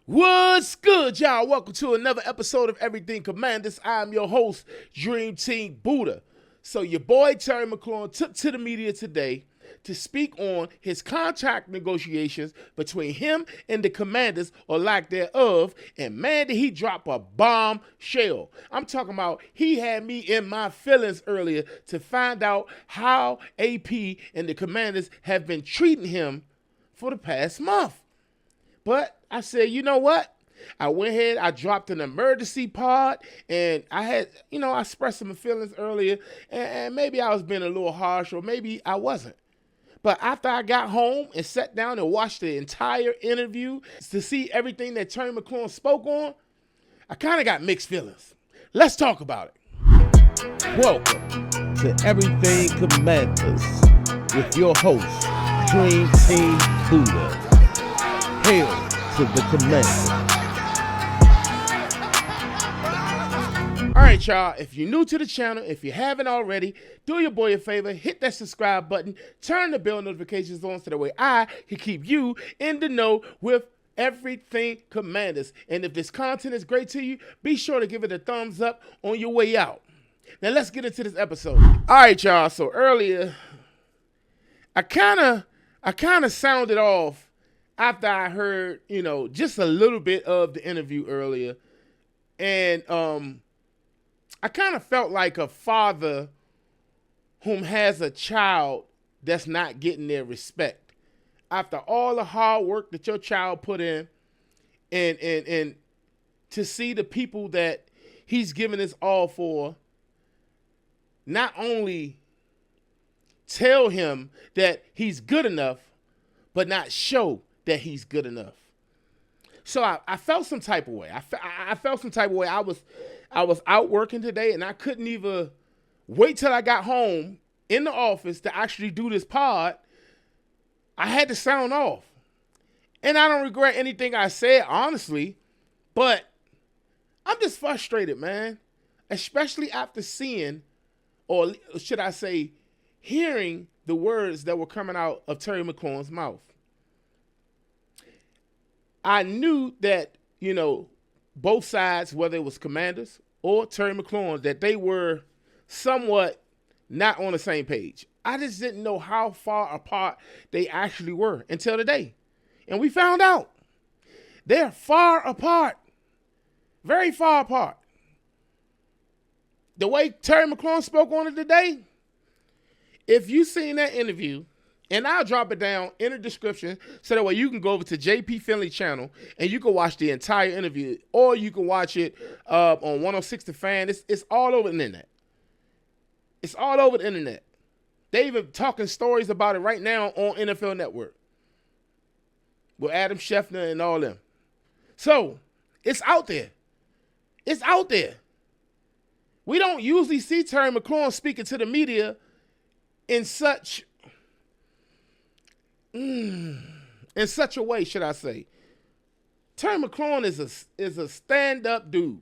What's good, y'all? Welcome to another episode of Everything Commanders. I'm your host, Dream Team Buddha. So your boy Terry Mcluarin took to the media today to speak on his contract negotiations between him and the Commanders, or lack thereof, and man, did he drop a bombshell. I'm talking about he had me in my feelings earlier to find out how AP and the Commanders have been treating him for the past month. But I said, you know what? I went ahead, I dropped an emergency pod, and I had, I expressed some feelings earlier, and maybe I was being a little harsh, or maybe I wasn't. But after I got home and sat down and watched the entire interview to see everything that Terry Mcluarin spoke on, I kind of got mixed feelings. Let's talk about it. Welcome to Everything Commanders with your host, Dream Team Buddha. Hail to the Commanders. All right, y'all, if you're new to the channel, if you haven't already, do your boy a favor, hit that subscribe button, turn the bell notifications on so that way I can keep you in the know with Everything Commanders. And if this content is great to you, be sure to give it a thumbs up on your way out. Now let's get into this episode. All right, y'all, so earlier, I kind of sounded off after I heard, just a little bit of the interview earlier. And I kind of felt like a father whom has a child that's not getting their respect. After all the hard work that your child put in, and to see the people that he's giving his all for, not only tell him that he's good enough, but not show that he's good enough. So I felt some type of way. I felt some type of way. I was out working today, and I couldn't even wait till I got home in the office to actually do this pod. I had to sound off. And I don't regret anything I said, honestly, but I'm just frustrated, man. Especially after seeing, or should I say, hearing the words that were coming out of Terry Mcluarin's mouth. I knew that, both sides, whether it was Commanders or Terry Mcluarin, that they were somewhat not on the same page. I just didn't know how far apart they actually were until today. And we found out. They're far apart. Very far apart. The way Terry Mcluarin spoke on it today, if you seen that interview, and I'll drop it down in the description so that way you can go over to JP Finley channel and you can watch the entire interview, or you can watch it on 106 The Fan. It's all over the internet. It's all over the internet. They even talking stories about it right now on NFL Network with Adam Schefter and all them. So it's out there. It's out there. We don't usually see Terry Mcluarin speaking to the media in such a way, should I say. Terry Mcluarin is a stand-up dude.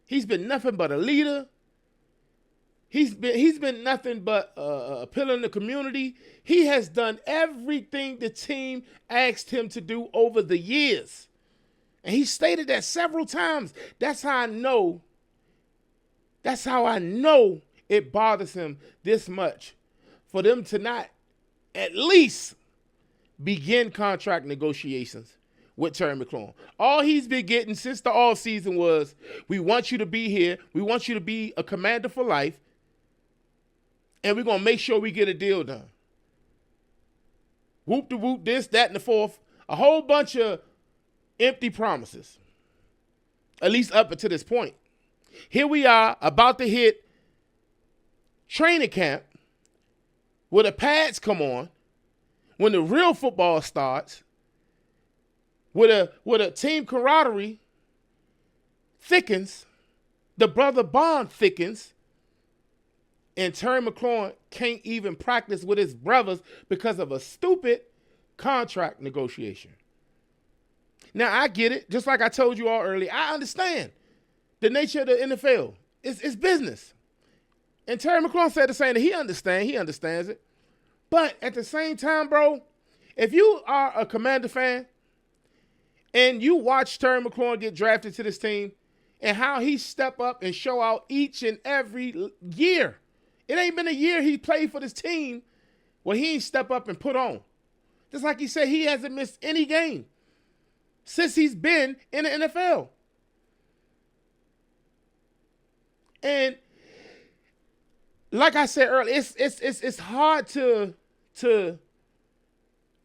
He's been nothing but a leader. He's been nothing but a pillar in the community. He has done everything the team asked him to do over the years. And he stated that several times. That's how I know it bothers him this much for them to not at least begin contract negotiations with Terry Mcluarin. All he's been getting since the offseason was, we want you to be here. We want you to be a Commander for life. And we're going to make sure we get a deal done. Whoop de whoop, this, that, and the fourth. A whole bunch of empty promises. At least up until this point. Here we are about to hit training camp where the pads come on, when the real football starts, where the team camaraderie thickens, the brother bond thickens, and Terry Mcluarin can't even practice with his brothers because of a stupid contract negotiation. Now, I get it. Just like I told you all earlier, I understand the nature of the NFL. It's business. And Terry Mcluarin said the same thing. He understands it. But at the same time, bro, if you are a Commander fan And you watch Terry McLaurin get drafted to this team and how he step up and show out each and every year. It ain't been a year he played for this team where he ain't step up and put on. Just like he said, he hasn't missed any game since he's been in the NFL. And like I said earlier, it's hard to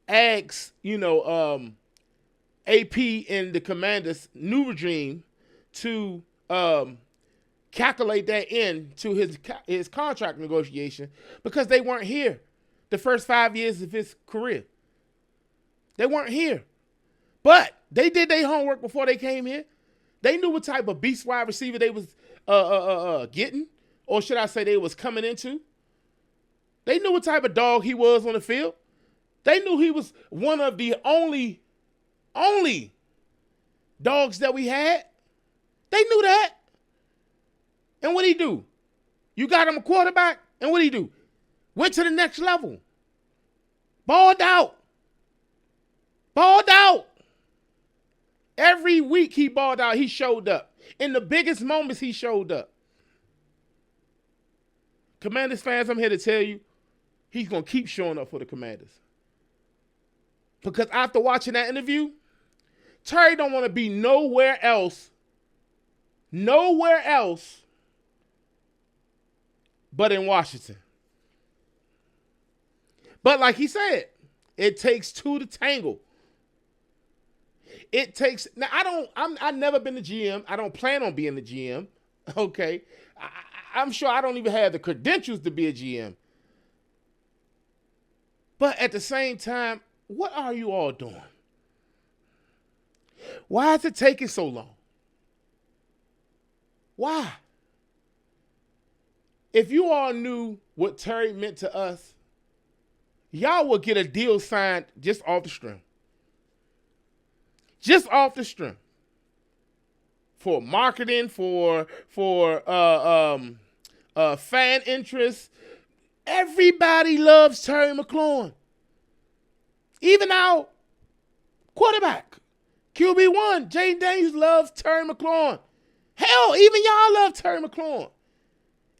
ask, AP and the Commanders' new regime to calculate that into his contract negotiation because they weren't here the first 5 years of his career. They weren't here. But they did their homework before they came here. They knew what type of beast wide receiver they was getting, or should I say they was coming into. They knew what type of dog he was on the field. They knew he was one of the only dogs that we had. They knew that. And what'd he do? You got him a quarterback, and what'd he do? Went to the next level. Balled out. Every week he balled out, he showed up. In the biggest moments, he showed up. Commanders fans, I'm here to tell you, he's going to keep showing up for the Commanders. Because after watching that interview, Terry don't want to be nowhere else but in Washington. But like he said, it takes two to tangle. It takes, now I've never been the GM. I don't plan on being the GM. Okay. I'm sure I don't even have the credentials to be a GM. But at the same time, what are you all doing? Why is it taking so long? Why? If you all knew what Terry meant to us, y'all would get a deal signed just off the string. Just off the string. For marketing, for fan interest. Everybody loves Terry McLaurin. Even our quarterback, QB1, Jaden Daniels loves Terry McLaurin. Hell, even y'all love Terry McLaurin.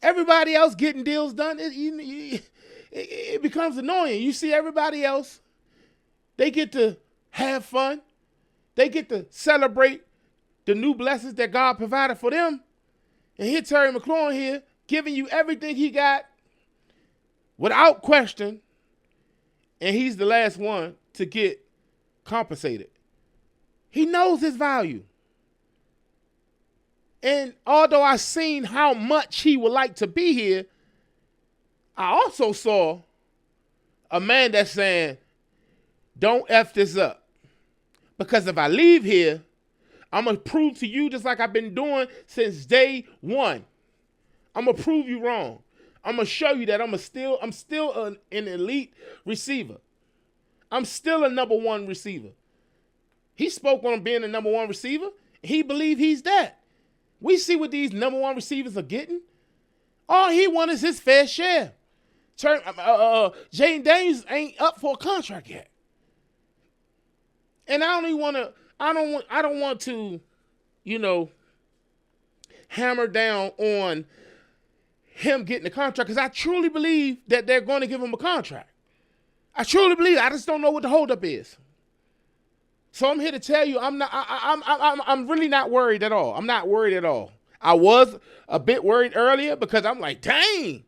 Everybody else getting deals done, it becomes annoying. You see everybody else, they get to have fun. They get to celebrate the new blessings that God provided for them. And here Terry McLaurin here, giving you everything he got without question. And he's the last one to get compensated. He knows his value. And although I seen how much he would like to be here, I also saw a man that's saying, don't F this up. Because if I leave here, I'm going to prove to you, just like I've been doing since day one, I'm going to prove you wrong. I'm going to show you that I'm still an elite receiver. I'm still a number one receiver. He spoke on being a number one receiver. He believed he's that. We see what these number one receivers are getting. All he wants is his fair share. Jaden Daniels ain't up for a contract yet. And I don't want to, hammer down on him getting a contract because I truly believe that they're going to give him a contract. I truly believe. I just don't know what the holdup is. So I'm here to tell you, I'm really not worried at all. I'm not worried at all. I was a bit worried earlier because I'm like, dang.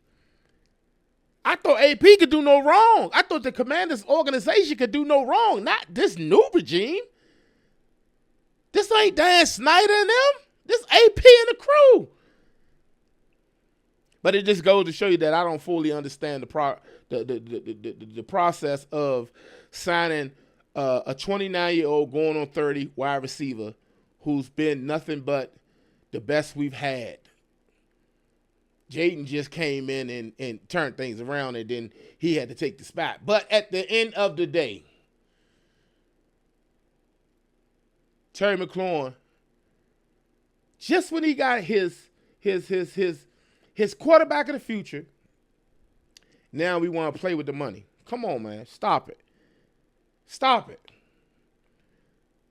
I thought AP could do no wrong. I thought the Commanders organization could do no wrong. Not this new regime. This ain't Dan Snyder and them. This AP and the crew. But it just goes to show you that I don't fully understand the process of signing a 29-year-old going on 30 wide receiver who's been nothing but the best we've had. Jaden just came in and turned things around, and then he had to take the spot. But at the end of the day, Terry McLaurin, just when he got his quarterback of the future, now we want to play with the money. Come on, man. Stop it. Stop it.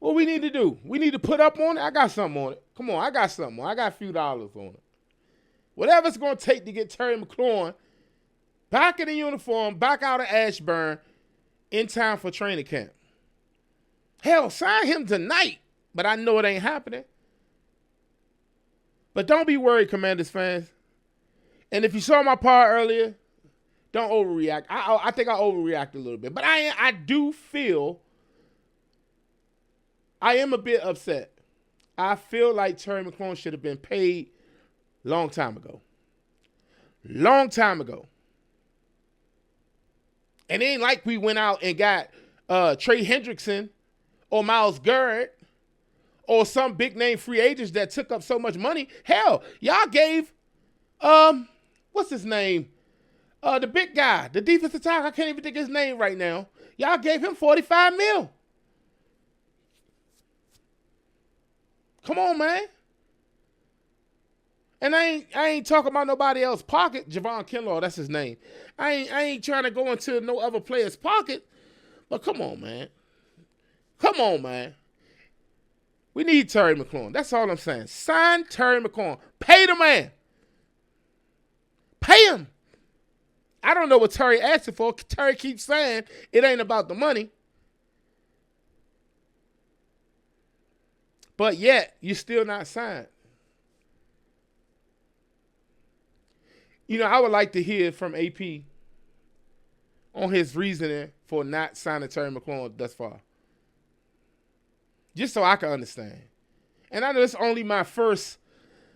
What we need to do? We need to put up on it. I got something on it. Come on, I got something on it. I got a few dollars on it. Whatever it's going to take to get Terry McLaurin back in the uniform, back out of Ashburn, in time for training camp. Hell, sign him tonight. But I know it ain't happening. But don't be worried, Commanders fans. And if you saw my part earlier, don't overreact. I think I overreacted a little bit. But I do feel I am a bit upset. I feel like Terry McLaurin should have been paid long time ago. Long time ago. And it ain't like we went out and got Trey Hendrickson or Myles Garrett or some big name free agents that took up so much money. Hell, y'all gave, what's his name? The big guy, the defensive tackle. I can't even think his name right now. Y'all gave him $45 million. Come on, man. And I ain't talking about nobody else's pocket. Javon Kinlaw, that's his name. I ain't trying to go into no other player's pocket. But come on, man. Come on, man. We need Terry McLaurin. That's all I'm saying. Sign Terry McLaurin. Pay the man. Pay him. I don't know what Terry asking for. Terry keeps saying it ain't about the money. But yet, you're still not signed. You know, I would like to hear from AP on his reasoning for not signing Terry McLaurin thus far. Just so I can understand. And I know it's only my first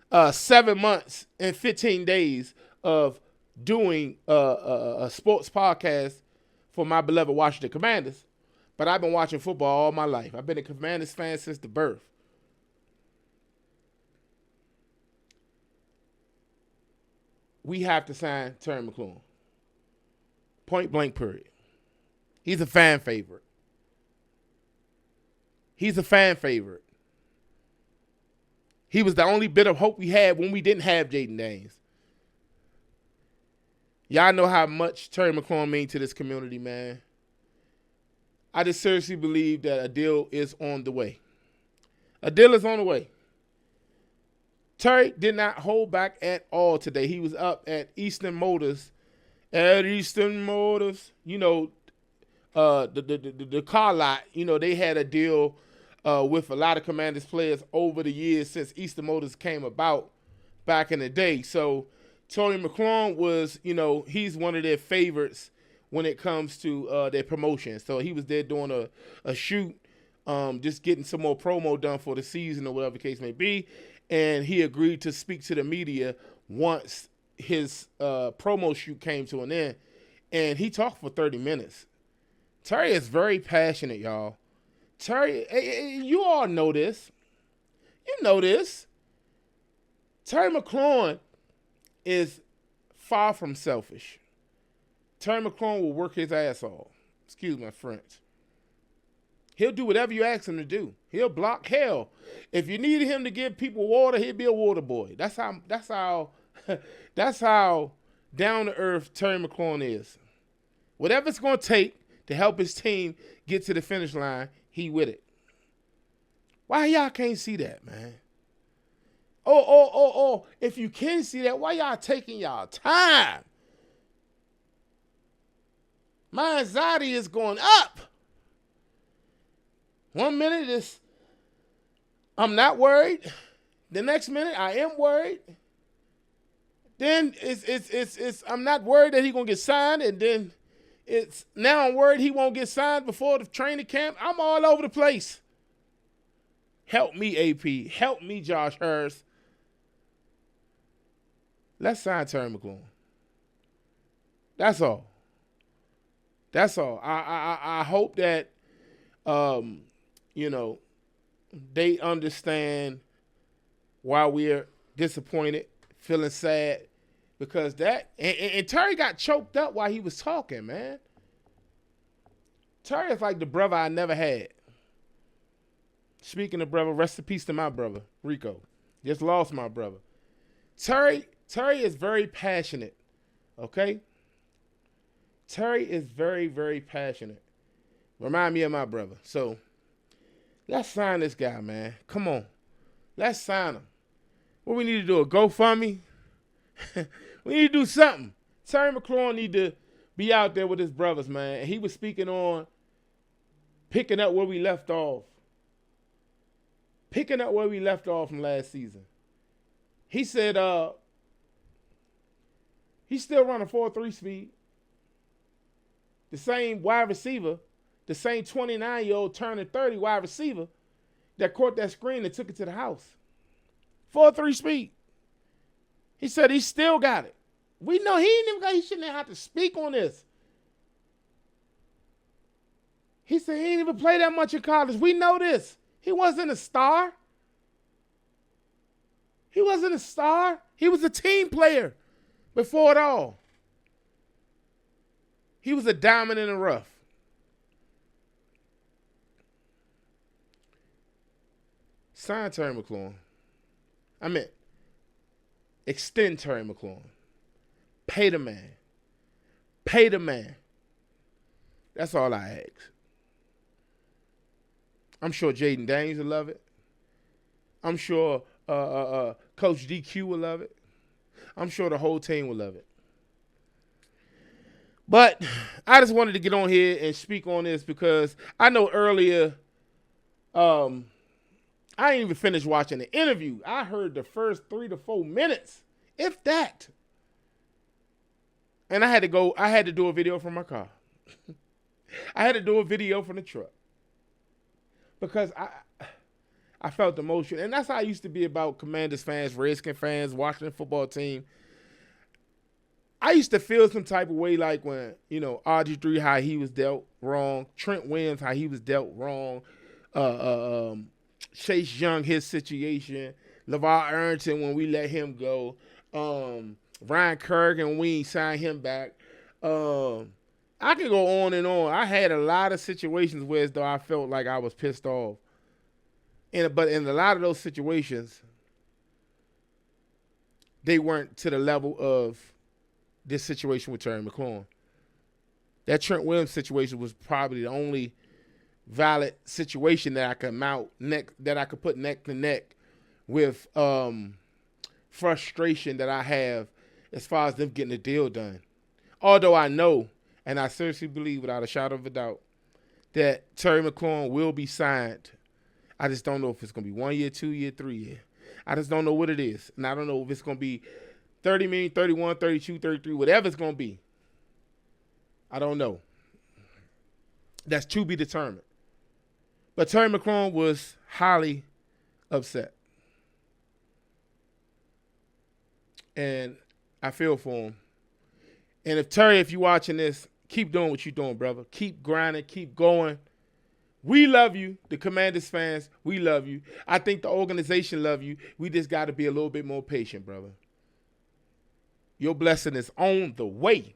7 months and 15 days of doing a sports podcast for my beloved Washington Commanders. But I've been watching football all my life. I've been a Commanders fan since the birth. We have to sign Terry McLaurin. Point blank period. He's a fan favorite. He's a fan favorite. He was the only bit of hope we had when we didn't have Jaden Daniels. Y'all know how much Terry McLaurin means to this community, man. I just seriously believe that a deal is on the way. A deal is on the way. Terry did not hold back at all today. He was up at Eastern Motors. At Eastern Motors, you know, the car lot, you know, they had a deal with a lot of Commanders players over the years since Eastern Motors came about back in the day. So Terry McLaurin was, you know, he's one of their favorites when it comes to their promotion. So he was there doing a shoot, just getting some more promo done for the season or whatever the case may be. And he agreed to speak to the media once his promo shoot came to an end. And he talked for 30 minutes. Terry is very passionate, y'all. Terry, you all know this. You know this. Terry McLaurin is far from selfish. Terry McLaurin will work his ass off. Excuse my French. He'll do whatever you ask him to do. He'll block hell. If you needed him to give people water, he'd be a water boy. That's how down to earth Terry McLaurin is. Whatever it's going to take to help his team get to the finish line, he with it. Why y'all can't see that, man? Oh, if you can see that, why y'all taking y'all time? My anxiety is going up. 1 minute is I'm not worried. The next minute I am worried. Then it's I'm not worried that he's gonna get signed, and then it's now I'm worried he won't get signed before the training camp. I'm all over the place. Help me, AP. Help me, Josh Harris. Let's sign Terry McLaurin. That's all. That's all. I hope that you know, they understand why we're disappointed, feeling sad, because that and Terry got choked up while he was talking, man. Terry is like the brother I never had. Speaking of brother, rest in peace to my brother, Rico. Just lost my brother. Terry is very passionate, okay? Terry is very, very passionate. Remind me of my brother. So Let's sign this guy, man. Come on. Let's sign him. What we need to do, a GoFundMe? We need to do something. Terry McLaurin need to be out there with his brothers, man. He was speaking on picking up where we left off. Picking up where we left off from last season. He said he's still running 4.3 speed. The same wide receiver, the same 29-year-old turning 30 wide receiver that caught that screen and took it to the house. 4.3 speed. He said he still got it. We know he shouldn't have to speak on this. He said he didn't even play that much in college. We know this. He wasn't a star. He wasn't a star. He was a team player before it all. He was a diamond in the rough. Sign Terry McLaurin. Extend Terry McLaurin. Pay the man. Pay the man. That's all I ask. I'm sure Jaden Daniels will love it. I'm sure Coach DQ will love it. I'm sure the whole team will love it. But I just wanted to get on here and speak on this because I know earlier, I didn't even finish watching the interview. I heard the first 3 to 4 minutes, if that. And I had to do a video from my car. I had to do a video from the truck. Because I felt the emotion. And that's how I used to be about Commanders fans, Redskin fans, Washington football team. I used to feel some type of way like when, RG3, how he was dealt wrong. Trent Williams, how he was dealt wrong. Chase Young, his situation. LeVar Arrington, when we let him go. Ryan Kerrigan, when we signed him back. I can go on and on. I had a lot of situations where as though I felt like I was pissed off. But in a lot of those situations, they weren't to the level of this situation with Terry McLaurin. That Trent Williams situation was probably the only valid situation that I could put neck to neck with frustration that I have as far as them getting the deal done. Although I know, and I seriously believe without a shadow of a doubt, that Terry McLaurin will be signed. I just don't know if it's going to be 1 year, 2 year, 3 year. I just don't know what it is. And I don't know if it's going to be 30 million, 31, 32, 33, whatever it's going to be. I don't know. That's to be determined. But Terry McLaurin was highly upset. And I feel for him. And if you're watching this, keep doing what you're doing, brother. Keep grinding, keep going. We love you, the Commanders fans. We love you. I think the organization love you. We just got to be a little bit more patient, brother. Your blessing is on the way.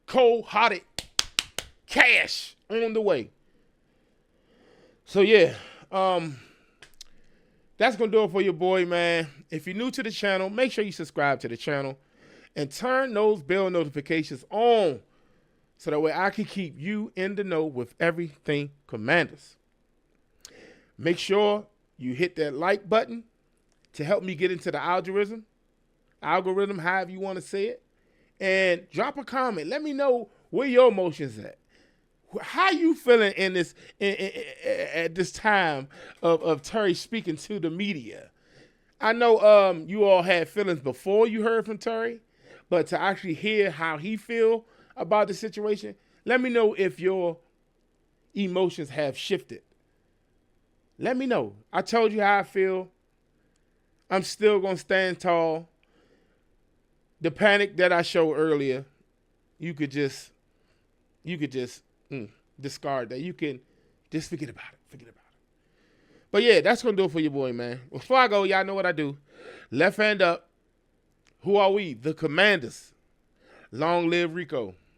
Cold-hearted cash on the way. So, yeah, that's going to do it for your boy, man. If you're new to the channel, make sure you subscribe to the channel and turn those bell notifications on so that way I can keep you in the know with everything Commanders. Make sure you hit that like button to help me get into the algorithm, however you want to say it, and drop a comment. Let me know where your emotions at. How you feeling in this at this time of Terry speaking to the media? I know you all had feelings before you heard from Terry, but to actually hear how he feel about the situation, let me know if your emotions have shifted. Let me know. I told you how I feel. I'm still going to stand tall. The panic that I showed earlier, you could just discard that. You can just forget about it. But yeah, that's going to do it for your boy, man. Before I go, y'all know what I do. Left hand up. Who are we? The Commanders. Long live Rico.